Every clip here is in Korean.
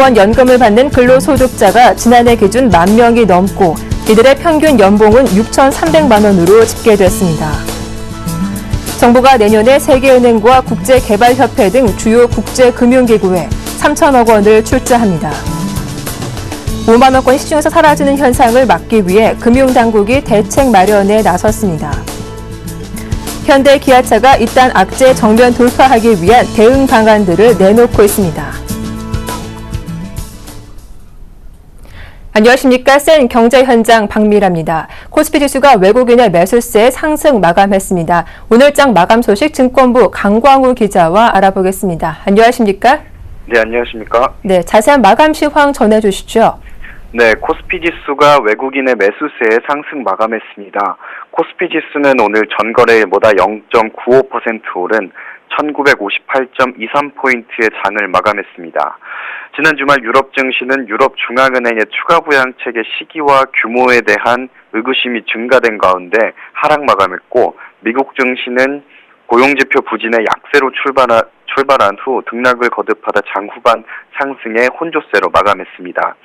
공무원 연금을 받는 근로소득자가 지난해 기준 10,000명이 넘고 이들의 평균 연봉은 6,300만 원으로 집계됐습니다. 정부가 내년에 세계은행과 국제개발협회 등 주요 국제금융기구에 3,000억 원을 출자합니다. 5만 원권 시중에서 사라지는 현상을 막기 위해 금융당국이 대책 마련에 나섰습니다. 현대 기아차가 이딴 악재 정면 돌파하기 위한 대응 방안들을 내놓고 있습니다. 안녕하십니까. 센 경제 현장 박미라입니다. 코스피 지수가 외국인의 매수세 상승 마감했습니다. 오늘장 마감 소식 증권부 강광우 기자와 알아보겠습니다. 안녕하십니까? 네, 안녕하십니까? 네, 자세한 마감 시황 전해주시죠. 네, 코스피 지수가 외국인의 매수세에 상승 마감했습니다. 코스피 지수는 오늘 전거래일보다 0.95% 오른 1958.23포인트의 장을 마감했습니다. 지난 주말 유럽 증시는 유럽 중앙은행의 추가 부양책의 시기와 규모에 대한 의구심이 증가된 가운데 하락 마감했고, 미국 증시는 고용지표 부진의 약세로 출발한 후 등락을 거듭하다 장 후반 상승의 혼조세로 마감했습니다.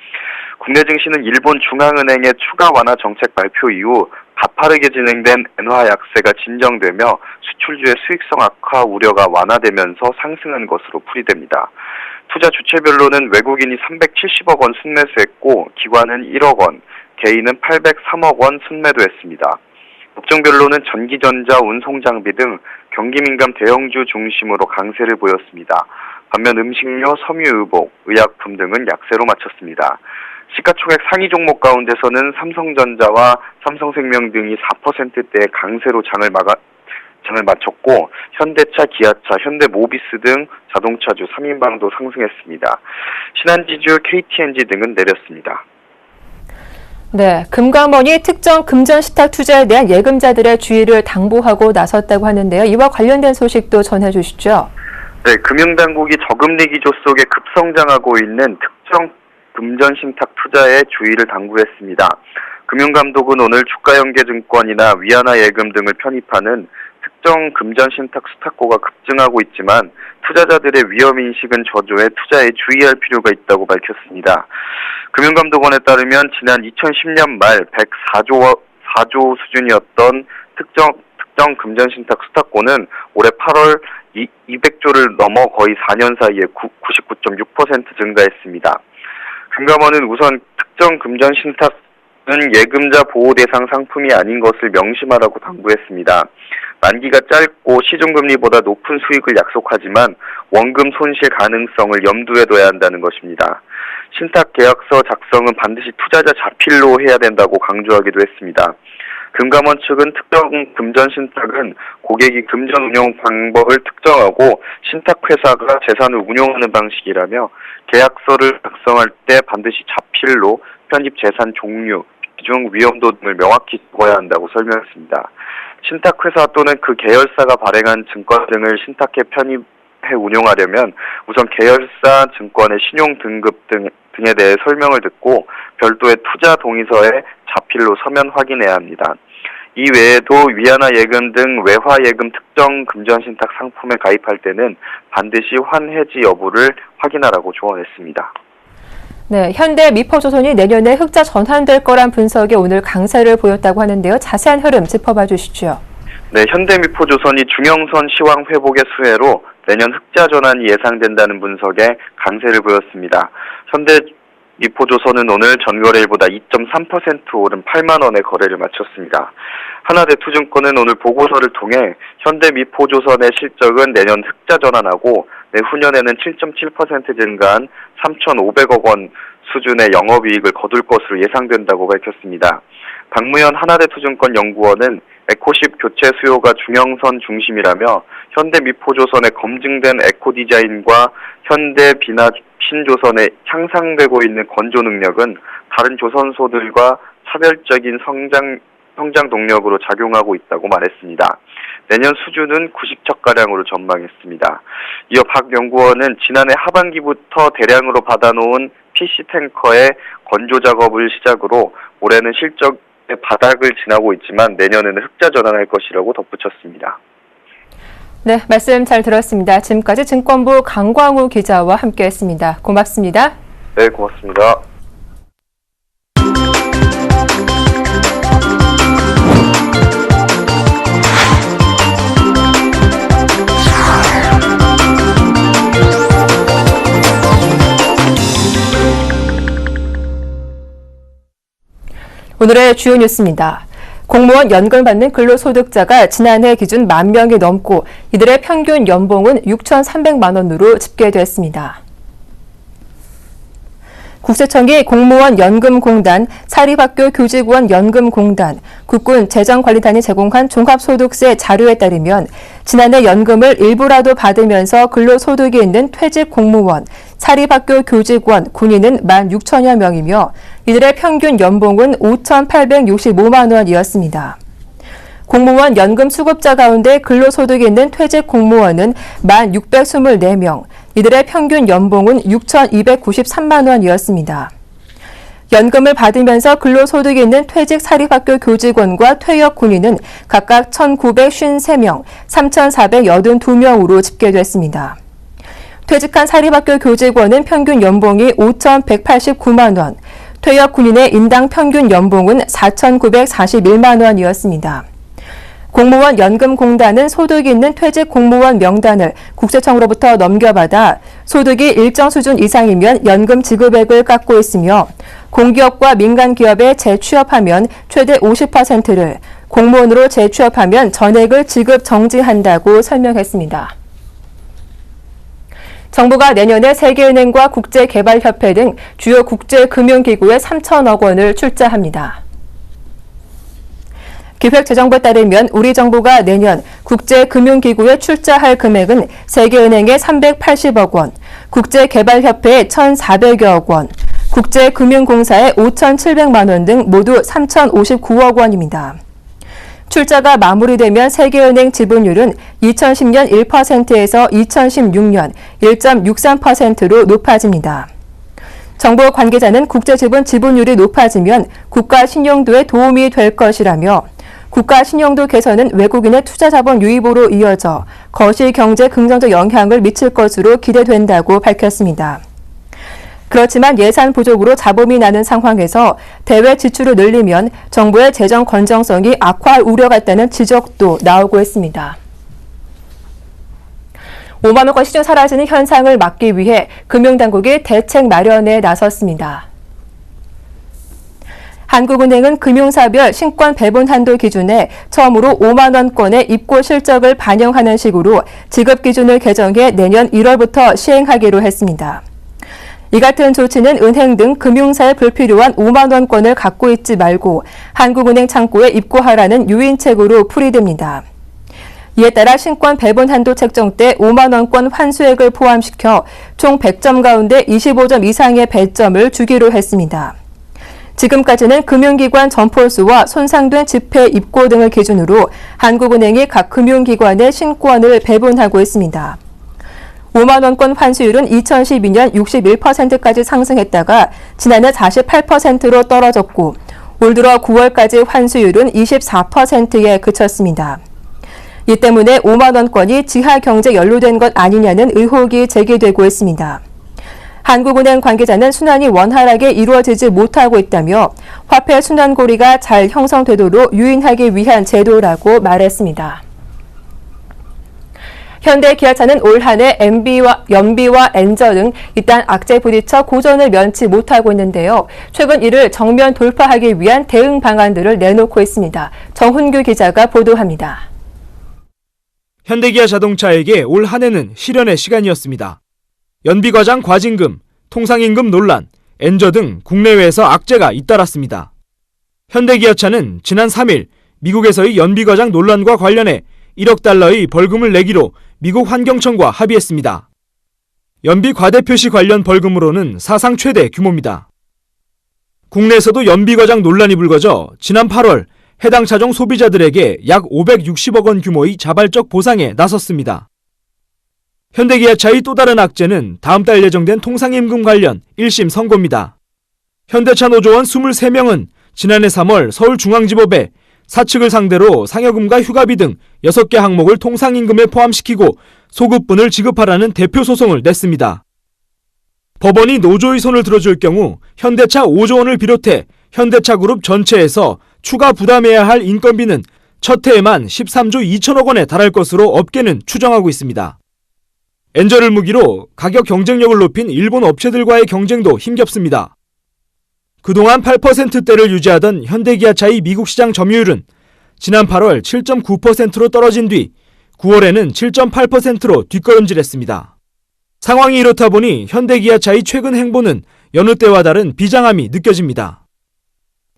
국내 증시는 일본 중앙은행의 추가 완화 정책 발표 이후 가파르게 진행된 엔화 약세가 진정되며 수출주의 수익성 악화 우려가 완화되면서 상승한 것으로 풀이됩니다. 투자 주체별로는 외국인이 370억 원 순매수했고 기관은 1억 원, 개인은 803억 원 순매도했습니다. 업종별로는 전기전자, 운송장비 등 경기민감 대형주 중심으로 강세를 보였습니다. 반면 음식료, 섬유의복, 의약품 등은 약세로 마쳤습니다. 시가총액 상위 종목 가운데서는 삼성전자와 삼성생명 등이 4%대의 강세로 장을 마쳤고, 현대차, 기아차, 현대모비스 등 자동차주 3인방도 상승했습니다. 신한지주, KTNG 등은 내렸습니다. 네, 금감원이 특정 금전 신탁 투자에 대한 예금자들의 주의를 당부하고 나섰다고 하는데요. 이와 관련된 소식도 전해주시죠. 네, 금융당국이 저금리 기조 속에 급성장하고 있는 특정 금전 신탁 투자에 주의를 당부했습니다. 금융감독은 오늘 주가연계증권이나 위안화 예금 등을 편입하는 특정 금전 신탁 수탁고가 급증하고 있지만 투자자들의 위험인식은 저조해 투자에 주의할 필요가 있다고 밝혔습니다. 금융감독원에 따르면 지난 2010년 말 104조 수준이었던 특정 금전 신탁 수탁고는 올해 8월 200조를 넘어 거의 4년 사이에 99.6% 증가했습니다. 금감원은 우선 특정 금전 신탁은 예금자 보호 대상 상품이 아닌 것을 명심하라고 당부했습니다. 만기가 짧고 시중금리보다 높은 수익을 약속하지만 원금 손실 가능성을 염두에 둬야 한다는 것입니다. 신탁 계약서 작성은 반드시 투자자 자필로 해야 된다고 강조하기도 했습니다. 금감원 측은 특정 금전 신탁은 고객이 금전 운용 방법을 특정하고 신탁회사가 재산을 운용하는 방식이라며 계약서를 작성할 때 반드시 자필로 편입 재산 종류, 비중, 위험도 등을 명확히 적어야 한다고 설명했습니다. 신탁회사 또는 그 계열사가 발행한 증권 등을 신탁해 편입해 운용하려면 우선 계열사 증권의 신용 등급 등에 대해 설명을 듣고 별도의 투자 동의서에 자필로 서면 확인해야 합니다. 이 외에도 위안화 예금 등 외화 예금 특정 금전 신탁 상품에 가입할 때는 반드시 환해지 여부를 확인하라고 조언했습니다. 네, 현대미포조선이 내년에 흑자 전환될 거란 분석에 오늘 강세를 보였다고 하는데요. 자세한 흐름 짚어봐 주시죠. 네, 현대미포조선이 중형선 시황 회복의 수혜로 내년 흑자 전환이 예상된다는 분석에 강세를 보였습니다. 현대미포조선은 오늘 전거래일보다 2.3% 오른 8만 원의 거래를 마쳤습니다. 하나대투증권은 오늘 보고서를 통해 현대미포조선의 실적은 내년 흑자 전환하고 내후년에는 7.7% 증가한 3,500억 원 수준의 영업이익을 거둘 것으로 예상된다고 밝혔습니다. 박무현 하나대투증권 연구원은 에코십 교체 수요가 중형선 중심이라며 현대미포조선의 검증된 에코디자인과 현대비나 신조선의 향상되고 있는 건조 능력은 다른 조선소들과 차별적인 성장 동력으로 작용하고 있다고 말했습니다. 내년 수준은 90척가량으로 전망했습니다. 이어 박 연구원은 지난해 하반기부터 대량으로 받아놓은 PC 탱커의 건조 작업을 시작으로 올해는 실적의 바닥을 지나고 있지만 내년에는 흑자 전환할 것이라고 덧붙였습니다. 네, 말씀 잘 들었습니다. 지금까지 증권부 강광우 기자와 함께했습니다. 고맙습니다. 네, 고맙습니다. 오늘의 주요 뉴스입니다. 공무원 연금 받는 근로소득자가 지난해 기준 10,000명이 넘고 이들의 평균 연봉은 6,300만 원으로 집계됐습니다. 국세청이 공무원 연금공단, 사립학교 교직원 연금공단, 국군재정관리단이 제공한 종합소득세 자료에 따르면 지난해 연금을 일부라도 받으면서 근로소득이 있는 퇴직 공무원, 사립학교 교직원, 군인은 16,000여 명이며 이들의 평균 연봉은 5,865만 원이었습니다. 공무원 연금 수급자 가운데 근로소득이 있는 퇴직 공무원은 1,624명, 이들의 평균 연봉은 6,293만 원이었습니다. 연금을 받으면서 근로소득이 있는 퇴직 사립학교 교직원과 퇴역 군인은 각각 1,953명, 3,482명으로 집계됐습니다. 퇴직한 사립학교 교직원은 평균 연봉이 5,189만 원, 퇴역 군인의 인당 평균 연봉은 4,941만 원이었습니다. 공무원 연금공단은 소득이 있는 퇴직 공무원 명단을 국세청으로부터 넘겨받아 소득이 일정 수준 이상이면 연금 지급액을 깎고 있으며 공기업과 민간기업에 재취업하면 최대 50%를, 공무원으로 재취업하면 전액을 지급 정지한다고 설명했습니다. 정부가 내년에 세계은행과 국제개발협회 등 주요 국제금융기구에 3천억 원을 출자합니다. 기획재정부에 따르면 우리 정부가 내년 국제금융기구에 출자할 금액은 세계은행에 380억 원, 국제개발협회에 1,400여억 원, 국제금융공사에 5,700만 원 등 모두 3,059억 원입니다. 출자가 마무리되면 세계은행 지분율은 2010년 1%에서 2016년 1.63%로 높아집니다. 정부 관계자는 국제지분 지분율이 높아지면 국가 신용도에 도움이 될 것이라며 국가 신용도 개선은 외국인의 투자 자본 유입으로 이어져 거시 경제에 긍정적 영향을 미칠 것으로 기대된다고 밝혔습니다. 그렇지만 예산 부족으로 잡음이 나는 상황에서 대외 지출을 늘리면 정부의 재정 건전성이 악화할 우려가 있다는 지적도 나오고 있습니다. 5만 원권 시중 사라지는 현상을 막기 위해 금융당국이 대책 마련에 나섰습니다. 한국은행은 금융사별 신권 배분 한도 기준에 처음으로 5만 원권의 입고 실적을 반영하는 식으로 지급 기준을 개정해 내년 1월부터 시행하기로 했습니다. 이 같은 조치는 은행 등 금융사에 불필요한 5만 원권을 갖고 있지 말고 한국은행 창고에 입고하라는 유인책으로 풀이됩니다. 이에 따라 신권 배분 한도 책정 때 5만 원권 환수액을 포함시켜 총 100점 가운데 25점 이상의 배점을 주기로 했습니다. 지금까지는 금융기관 점포수와 손상된 지폐 입고 등을 기준으로 한국은행이 각 금융기관의 신권을 배분하고 있습니다. 5만 원권 환수율은 2012년 61%까지 상승했다가 지난해 48%로 떨어졌고 올 들어 9월까지 환수율은 24%에 그쳤습니다. 이 때문에 5만 원권이 지하 경제에 연루된 것 아니냐는 의혹이 제기되고 있습니다. 한국은행 관계자는 순환이 원활하게 이루어지지 못하고 있다며 화폐 순환고리가 잘 형성되도록 유인하기 위한 제도라고 말했습니다. 현대기아차는 올 한 해 연비와 엔저 등 이딴 악재에 부딪혀 고전을 면치 못하고 있는데요. 최근 이를 정면 돌파하기 위한 대응 방안들을 내놓고 있습니다. 정훈규 기자가 보도합니다. 현대기아 자동차에게 올 한 해는 실현의 시간이었습니다. 연비과장 과징금, 통상임금 논란, 엔저 등 국내외에서 악재가 잇따랐습니다. 현대기아차는 지난 3일 미국에서의 연비과장 논란과 관련해 1억 달러의 벌금을 내기로 미국 환경청과 합의했습니다. 연비 과대 표시 관련 벌금으로는 사상 최대 규모입니다. 국내에서도 연비과장 논란이 불거져 지난 8월 해당 차종 소비자들에게 약 560억 원 규모의 자발적 보상에 나섰습니다. 현대기아차의 또 다른 악재는 다음 달 예정된 통상임금 관련 1심 선고입니다. 현대차 노조원 23명은 지난해 3월 서울중앙지법에 사측을 상대로 상여금과 휴가비 등 6개 항목을 통상임금에 포함시키고 소급분을 지급하라는 대표 소송을 냈습니다. 법원이 노조의 손을 들어줄 경우 현대차 5조 원을 비롯해 현대차 그룹 전체에서 추가 부담해야 할 인건비는 첫 해에만 13조 2천억 원에 달할 것으로 업계는 추정하고 있습니다. 엔저를 무기로 가격 경쟁력을 높인 일본 업체들과의 경쟁도 힘겹습니다. 그동안 8%대를 유지하던 현대기아차의 미국 시장 점유율은 지난 8월 7.9%로 떨어진 뒤 9월에는 7.8%로 뒷걸음질했습니다. 상황이 이렇다 보니 현대기아차의 최근 행보는 여느 때와 다른 비장함이 느껴집니다.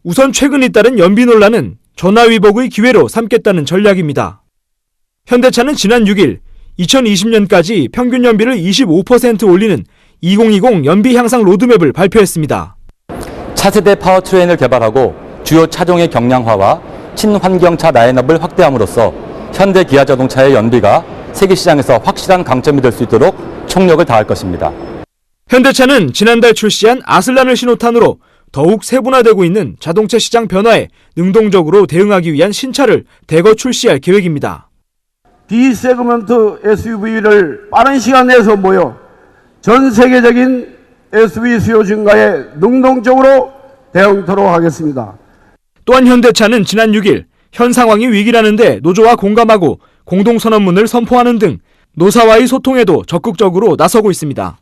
우선 최근 잇따른 연비 논란은 전화위복의 기회로 삼겠다는 전략입니다. 현대차는 지난 6일 2020년까지 평균 연비를 25% 올리는 2020 연비 향상 로드맵을 발표했습니다. 차세대 파워트레인을 개발하고 주요 차종의 경량화와 친환경차 라인업을 확대함으로써 현대 기아자동차의 연비가 세계 시장에서 확실한 강점이 될 수 있도록 총력을 다할 것입니다. 현대차는 지난달 출시한 아슬란을 신호탄으로 더욱 세분화되고 있는 자동차 시장 변화에 능동적으로 대응하기 위한 신차를 대거 출시할 계획입니다. D세그먼트 SUV를 빠른 시간 내에서 모여 전 세계적인 SUV 수요 증가에 능동적으로 대응토록 하겠습니다. 또한 현대차는 지난 6일 현 상황이 위기라는데 노조와 공감하고 공동선언문을 선포하는 등 노사와의 소통에도 적극적으로 나서고 있습니다.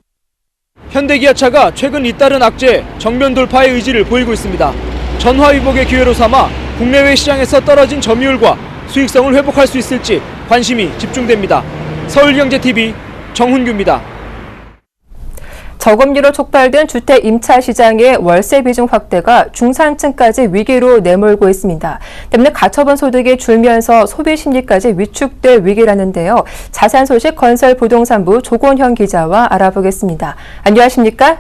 현대기아차가 최근 잇따른 악재에 정면 돌파의 의지를 보이고 있습니다. 전화위복의 기회로 삼아 국내외 시장에서 떨어진 점유율과 수익성을 회복할 수 있을지 관심이 집중됩니다. 서울경제TV 정훈규입니다. 저금리로 촉발된 주택 임차 시장의 월세 비중 확대가 중산층까지 위기로 내몰고 있습니다. 때문에 가처분 소득이 줄면서 소비 심리까지 위축될 위기라는데요. 자세한 소식 건설부동산부 조곤현 기자와 알아보겠습니다. 안녕하십니까?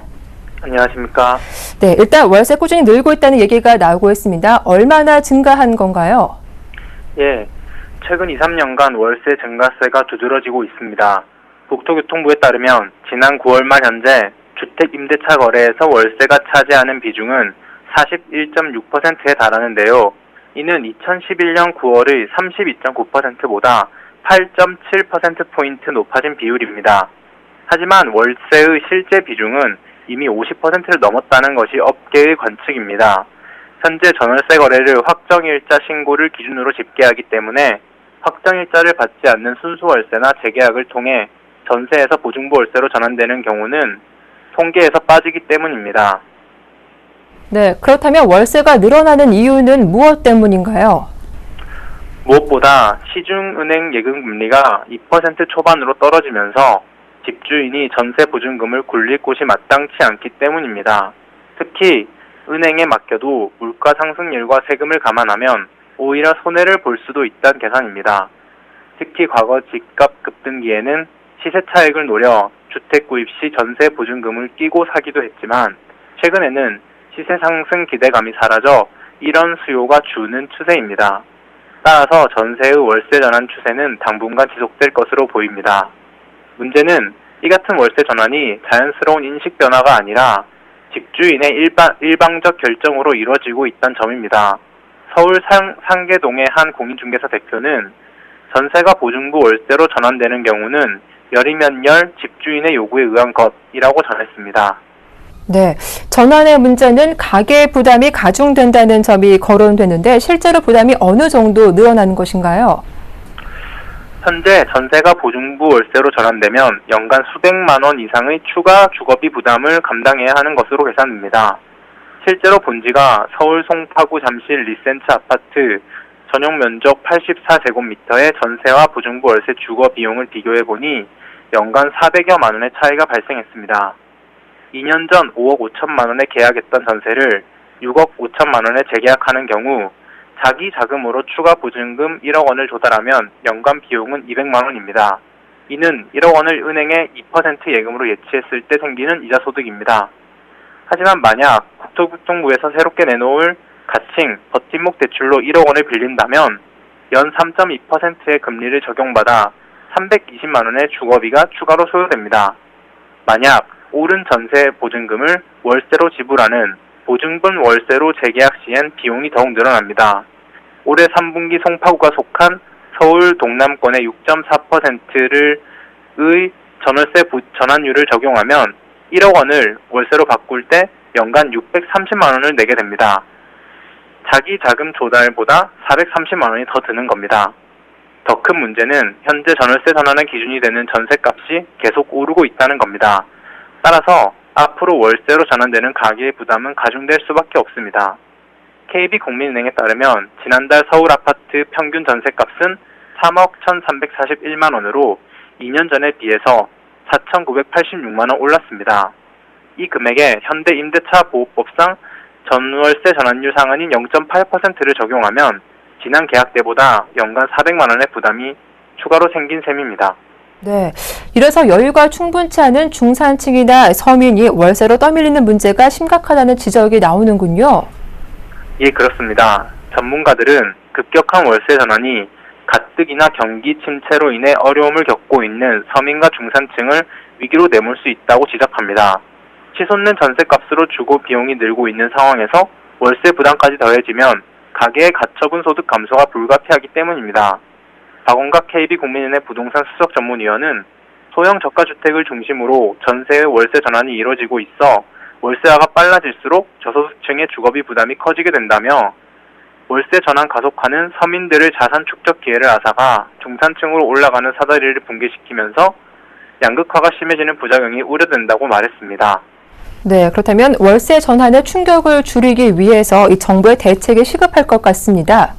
안녕하십니까? 네, 일단 월세 꾸준히 늘고 있다는 얘기가 나오고 있습니다. 얼마나 증가한 건가요? 예, 최근 2, 3년간 월세 증가세가 두드러지고 있습니다. 국토교통부에 따르면 지난 9월 말 현재 주택 임대차 거래에서 월세가 차지하는 비중은 41.6%에 달하는데요. 이는 2011년 9월의 32.9%보다 8.7%포인트 높아진 비율입니다. 하지만 월세의 실제 비중은 이미 50%를 넘었다는 것이 업계의 관측입니다. 현재 전월세 거래를 확정일자 신고를 기준으로 집계하기 때문에 확정일자를 받지 않는 순수월세나 재계약을 통해 전세에서 보증부 월세로 전환되는 경우는 통계에서 빠지기 때문입니다. 네, 그렇다면 월세가 늘어나는 이유는 무엇 때문인가요? 무엇보다 시중은행 예금금리가 2% 초반으로 떨어지면서 집주인이 전세 보증금을 굴릴 곳이 마땅치 않기 때문입니다. 특히 은행에 맡겨도 물가 상승률과 세금을 감안하면 오히려 손해를 볼 수도 있다는 계산입니다. 특히 과거 집값 급등기에는 시세 차익을 노려 주택 구입 시 전세 보증금을 끼고 사기도 했지만 최근에는 시세 상승 기대감이 사라져 이런 수요가 주는 추세입니다. 따라서 전세의 월세 전환 추세는 당분간 지속될 것으로 보입니다. 문제는 이 같은 월세 전환이 자연스러운 인식 변화가 아니라 집주인의 일방적 결정으로 이루어지고 있다는 점입니다. 서울 상계동의 한 공인중개사 대표는 전세가 보증부 월세로 전환되는 경우는 열이면 집주인의 요구에 의한 것이라고 전했습니다. 네, 전환의 문제는 가계 부담이 가중된다는 점이 거론되는데 실제로 부담이 어느 정도 늘어나는 것인가요? 현재 전세가 보증부 월세로 전환되면 연간 수백만 원 이상의 추가 주거비 부담을 감당해야 하는 것으로 계산됩니다. 실제로 본지가 서울 송파구 잠실 리센트 아파트 전용 면적 84제곱미터의 전세와 보증부 월세 주거 비용을 비교해보니 연간 400여만 원의 차이가 발생했습니다. 2년 전 5억 5천만 원에 계약했던 전세를 6억 5천만 원에 재계약하는 경우 자기 자금으로 추가 보증금 1억 원을 조달하면 연간 비용은 200만 원입니다. 이는 1억 원을 은행에 2% 예금으로 예치했을 때 생기는 이자 소득입니다. 하지만 만약 국토교통부에서 새롭게 내놓을 가칭, 버팀목 대출로 1억 원을 빌린다면 연 3.2%의 금리를 적용받아 320만 원의 주거비가 추가로 소요됩니다. 만약 오른 전세 보증금을 월세로 지불하는 보증분 월세로 재계약 시엔 비용이 더욱 늘어납니다. 올해 3분기 송파구가 속한 서울 동남권의 6.4%의 전월세 전환율을 적용하면 1억 원을 월세로 바꿀 때 연간 630만 원을 내게 됩니다. 자기 자금 조달보다 430만 원이 더 드는 겁니다. 더 큰 문제는 현재 전월세 전환의 기준이 되는 전세값이 계속 오르고 있다는 겁니다. 따라서 앞으로 월세로 전환되는 가계의 부담은 가중될 수밖에 없습니다. KB국민은행에 따르면 지난달 서울 아파트 평균 전세값은 3억 1,341만 원으로 2년 전에 비해서 4,986만 원 올랐습니다. 이 금액에 현대임대차보호법상 전월세 전환율 상한인 0.8%를 적용하면 지난 계약 때보다 연간 400만 원의 부담이 추가로 생긴 셈입니다. 네, 이래서 여유가 충분치 않은 중산층이나 서민이 월세로 떠밀리는 문제가 심각하다는 지적이 나오는군요. 예, 그렇습니다. 전문가들은 급격한 월세 전환이 가뜩이나 경기 침체로 인해 어려움을 겪고 있는 서민과 중산층을 위기로 내몰 수 있다고 지적합니다. 치솟는 전세값으로 주거 비용이 늘고 있는 상황에서 월세 부담까지 더해지면 가계의 가처분 소득 감소가 불가피하기 때문입니다. 박원갑 KB국민은행 부동산 수석 전문위원은 소형 저가주택을 중심으로 전세의 월세 전환이 이루어지고 있어 월세화가 빨라질수록 저소득층의 주거비 부담이 커지게 된다며 월세 전환 가속화는 서민들의 자산 축적 기회를 앗아가 중산층으로 올라가는 사다리를 붕괴시키면서 양극화가 심해지는 부작용이 우려된다고 말했습니다. 네, 그렇다면 월세 전환의 충격을 줄이기 위해서 이 정부의 대책이 시급할 것 같습니다.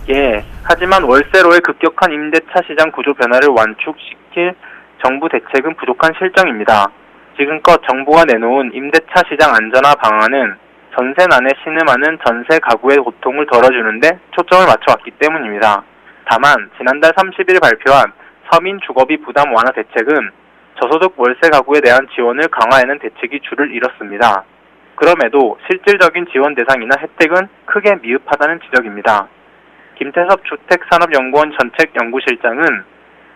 예, 하지만 월세로의 급격한 임대차 시장 구조 변화를 완축시킬 정부 대책은 부족한 실정입니다. 지금껏 정부가 내놓은 임대차 시장 안전화 방안은 전세난에 신음하는 전세 가구의 고통을 덜어주는데 초점을 맞춰왔기 때문입니다. 다만 지난달 30일 발표한 서민 주거비 부담 완화 대책은 저소득 월세 가구에 대한 지원을 강화하는 대책이 줄을 잃었습니다. 그럼에도 실질적인 지원 대상이나 혜택은 크게 미흡하다는 지적입니다. 김태섭 주택산업연구원 전책연구실장은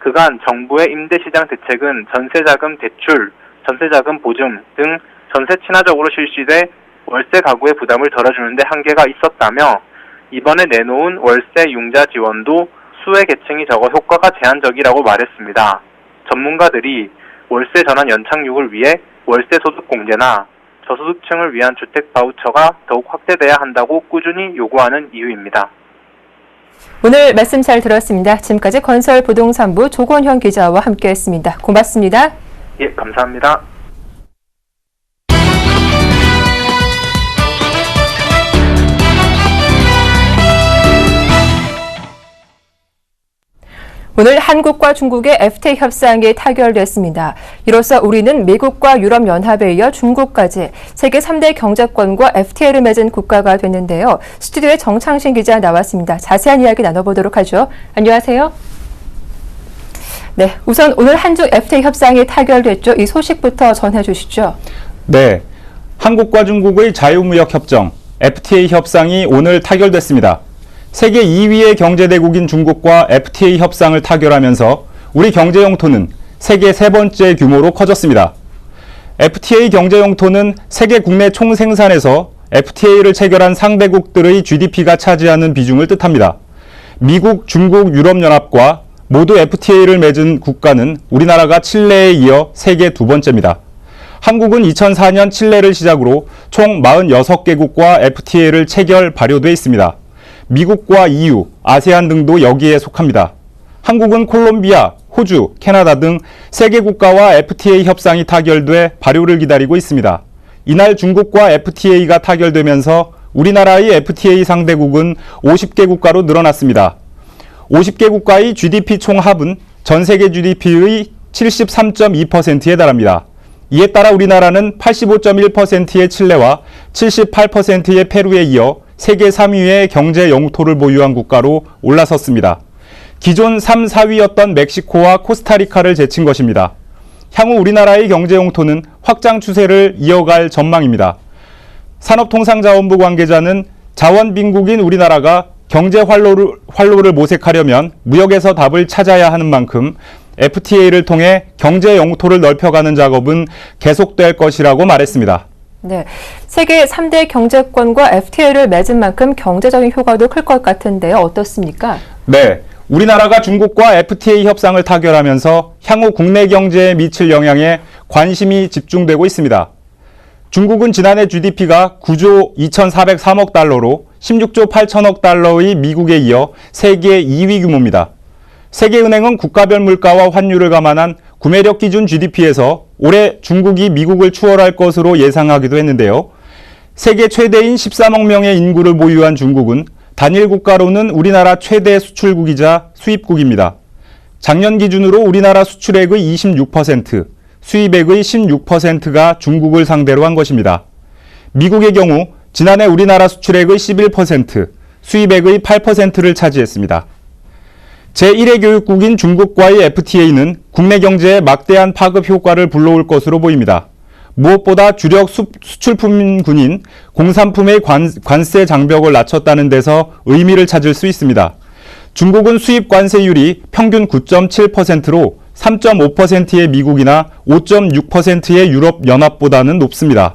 그간 정부의 임대시장 대책은 전세자금 대출, 전세자금 보증 등 전세 친화적으로 실시돼 월세 가구의 부담을 덜어주는 데 한계가 있었다며 이번에 내놓은 월세 융자 지원도 수혜 계층이 적어 효과가 제한적이라고 말했습니다. 전문가들이 월세 전환 연착륙을 위해 월세 소득 공제나 저소득층을 위한 주택 바우처가 더욱 확대돼야 한다고 꾸준히 요구하는 이유입니다. 오늘 말씀 잘 들었습니다. 지금까지 건설부동산부 조건현 기자와 함께했습니다. 고맙습니다. 예, 감사합니다. 오늘 한국과 중국의 FTA 협상이 타결됐습니다. 이로써 우리는 미국과 유럽연합에 이어 중국까지 세계 3대 경제권과 FTA를 맺은 국가가 됐는데요. 스튜디오에 정창신 기자 나왔습니다. 자세한 이야기 나눠보도록 하죠. 안녕하세요. 네, 우선 오늘 한중 FTA 협상이 타결됐죠. 이 소식부터 전해주시죠. 네, 한국과 중국의 자유무역협정 FTA 협상이 오늘 타결됐습니다. 세계 2위의 경제대국인 중국과 FTA 협상을 타결하면서 우리 경제 영토는 세계 세 번째 규모로 커졌습니다. FTA 경제 영토는 세계 국내 총생산에서 FTA를 체결한 상대국들의 GDP가 차지하는 비중을 뜻합니다. 미국, 중국, 유럽연합과 모두 FTA를 맺은 국가는 우리나라가 칠레에 이어 세계 두 번째입니다. 한국은 2004년 칠레를 시작으로 총 46개국과 FTA를 체결 발효돼 있습니다. 미국과 EU, 아세안 등도 여기에 속합니다. 한국은 콜롬비아, 호주, 캐나다 등 세 개 국가와 FTA 협상이 타결돼 발효를 기다리고 있습니다. 이날 중국과 FTA가 타결되면서 우리나라의 FTA 상대국은 50개 국가로 늘어났습니다. 50개 국가의 GDP 총합은 전 세계 GDP의 73.2%에 달합니다. 이에 따라 우리나라는 85.1%의 칠레와 78%의 페루에 이어 세계 3위의 경제 영토를 보유한 국가로 올라섰습니다. 기존 3, 4위였던 멕시코와 코스타리카를 제친 것입니다. 향후 우리나라의 경제 영토는 확장 추세를 이어갈 전망입니다. 산업통상자원부 관계자는 자원 빈국인 우리나라가 경제 활로를 모색하려면 무역에서 답을 찾아야 하는 만큼 FTA를 통해 경제 영토를 넓혀가는 작업은 계속될 것이라고 말했습니다. 네, 세계 3대 경제권과 FTA를 맺은 만큼 경제적인 효과도 클 것 같은데요. 어떻습니까? 네, 우리나라가 중국과 FTA 협상을 타결하면서 향후 국내 경제에 미칠 영향에 관심이 집중되고 있습니다. 중국은 지난해 GDP가 9조 2,403억 달러로 16조 8천억 달러의 미국에 이어 세계 2위 규모입니다. 세계은행은 국가별 물가와 환율을 감안한 구매력 기준 GDP에서 올해 중국이 미국을 추월할 것으로 예상하기도 했는데요. 세계 최대인 13억 명의 인구를 보유한 중국은 단일 국가로는 우리나라 최대 수출국이자 수입국입니다. 작년 기준으로 우리나라 수출액의 26%, 수입액의 16%가 중국을 상대로 한 것입니다. 미국의 경우 지난해 우리나라 수출액의 11%, 수입액의 8%를 차지했습니다. 제1의 교육국인 중국과의 FTA는 국내 경제에 막대한 파급 효과를 불러올 것으로 보입니다. 무엇보다 주력 수출품군인 공산품의 관세 장벽을 낮췄다는 데서 의미를 찾을 수 있습니다. 중국은 수입 관세율이 평균 9.7%로 3.5%의 미국이나 5.6%의 유럽연합보다는 높습니다.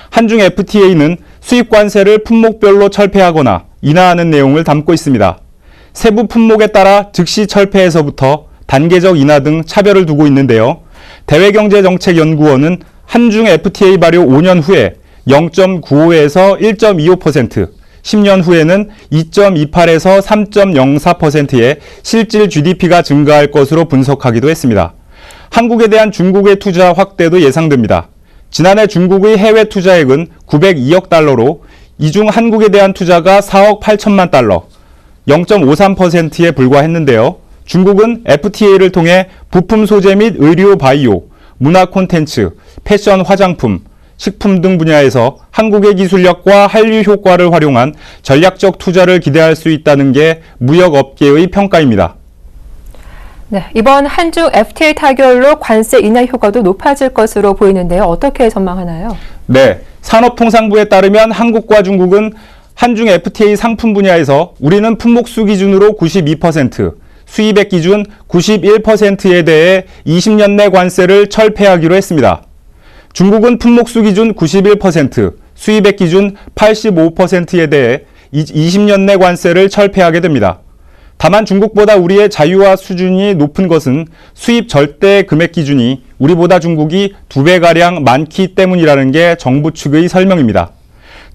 한중 FTA는 수입 관세를 품목별로 철폐하거나 인하하는 내용을 담고 있습니다. 세부 품목에 따라 즉시 철폐에서부터 단계적 인하 등 차별을 두고 있는데요. 대외경제정책연구원은 한중 FTA 발효 5년 후에 0.95에서 1.25%, 10년 후에는 2.28에서 3.04%의 실질 GDP가 증가할 것으로 분석하기도 했습니다. 한국에 대한 중국의 투자 확대도 예상됩니다. 지난해 중국의 해외 투자액은 902억 달러로 이 중 한국에 대한 투자가 4억 8천만 달러, 0.53%에 불과했는데요. 중국은 FTA를 통해 부품 소재 및 의료 바이오, 문화 콘텐츠, 패션 화장품, 식품 등 분야에서 한국의 기술력과 한류 효과를 활용한 전략적 투자를 기대할 수 있다는 게 무역업계의 평가입니다. 네, 이번 한중 FTA 타결로 관세 인하 효과도 높아질 것으로 보이는데요. 어떻게 전망하나요? 네, 산업통상부에 따르면 한국과 중국은 한중 FTA 상품 분야에서 우리는 품목수 기준으로 92%, 수입액 기준 91%에 대해 20년 내 관세를 철폐하기로 했습니다. 중국은 품목수 기준 91%, 수입액 기준 85%에 대해 20년 내 관세를 철폐하게 됩니다. 다만 중국보다 우리의 자유화 수준이 높은 것은 수입 절대 금액 기준이 우리보다 중국이 2배가량 많기 때문이라는 게 정부 측의 설명입니다.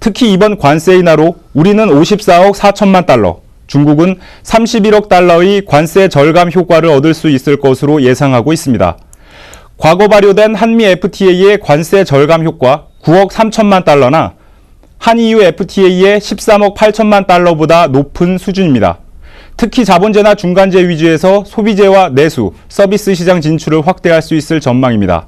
특히 이번 관세 인하로 우리는 54억 4천만 달러, 중국은 31억 달러의 관세 절감 효과를 얻을 수 있을 것으로 예상하고 있습니다. 과거 발효된 한미 FTA의 관세 절감 효과 9억 3천만 달러나 한EU FTA의 13억 8천만 달러보다 높은 수준입니다. 특히 자본재나 중간재 위주에서 소비재와 내수, 서비스 시장 진출을 확대할 수 있을 전망입니다.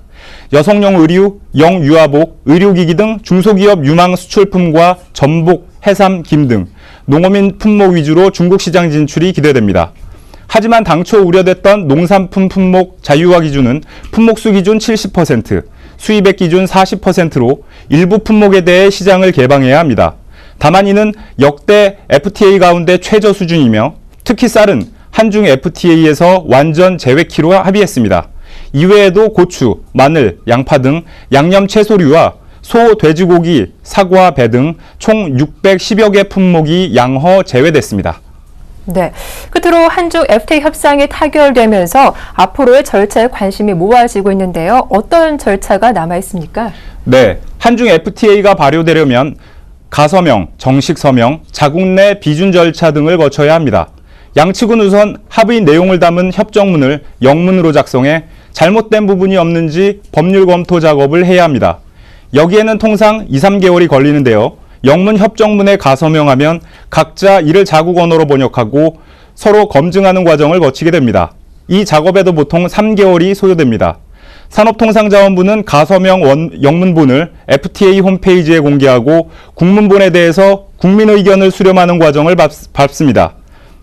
여성용 의류, 영유아복, 의료기기 등 중소기업 유망 수출품과 전복, 해삼, 김 등 농어민 품목 위주로 중국 시장 진출이 기대됩니다. 하지만 당초 우려됐던 농산품 품목 자유화 기준은 품목수 기준 70%, 수입액 기준 40%로 일부 품목에 대해 시장을 개방해야 합니다. 다만 이는 역대 FTA 가운데 최저 수준이며 특히 쌀은 한중 FTA에서 완전 제외키로 합의했습니다. 이외에도 고추, 마늘, 양파 등 양념 채소류와 소, 돼지고기, 사과, 배 등 총 610여 개 품목이 양허 제외됐습니다. 네, 끝으로 한중 FTA 협상이 타결되면서 앞으로의 절차에 관심이 모아지고 있는데요. 어떤 절차가 남아 있습니까? 네, 한중 FTA가 발효되려면 가서명, 정식 서명, 자국 내 비준 절차 등을 거쳐야 합니다. 양측은 우선 합의 내용을 담은 협정문을 영문으로 작성해 잘못된 부분이 없는지 법률 검토 작업을 해야 합니다. 여기에는 통상 2-3개월이 걸리는데요. 영문 협정문에 가서명하면 각자 이를 자국 언어로 번역하고 서로 검증하는 과정을 거치게 됩니다. 이 작업에도 보통 3개월이 소요됩니다. 산업통상자원부는 가서명 영문본을 FTA 홈페이지에 공개하고 국문본에 대해서 국민 의견을 수렴하는 과정을 밟습니다.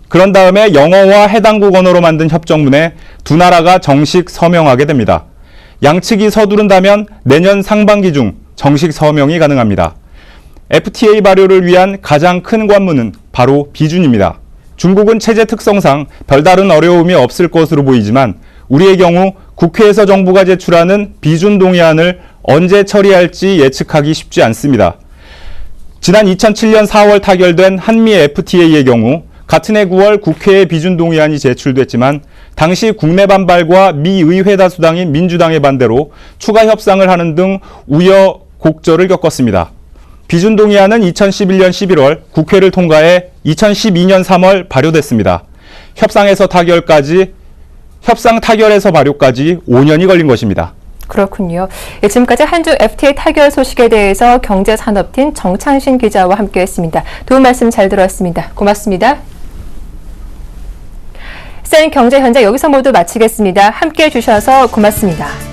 그런 다음에 영어와 해당국 언어로 만든 협정문에 두 나라가 정식 서명하게 됩니다. 양측이 서두른다면 내년 상반기 중 정식 서명이 가능합니다. FTA 발효를 위한 가장 큰 관문은 바로 비준입니다. 중국은 체제 특성상 별다른 어려움이 없을 것으로 보이지만 우리의 경우 국회에서 정부가 제출하는 비준 동의안을 언제 처리할지 예측하기 쉽지 않습니다. 지난 2007년 4월 타결된 한미 FTA의 경우 같은 해 9월 국회에 비준 동의안이 제출됐지만 당시 국내 반발과 미 의회 다수당인 민주당의 반대로 추가 협상을 하는 등 우여곡절을 겪었습니다. 비준 동의안은 2011년 11월 국회를 통과해 2012년 3월 발효됐습니다. 협상 타결에서 발효까지 5년이 걸린 것입니다. 그렇군요. 예, 지금까지 한 주 FTA 타결 소식에 대해서 경제산업팀 정창신 기자와 함께했습니다. 도움 말씀 잘 들었습니다. 고맙습니다. 센 경제 현장 여기서 모두 마치겠습니다. 함께해 주셔서 고맙습니다.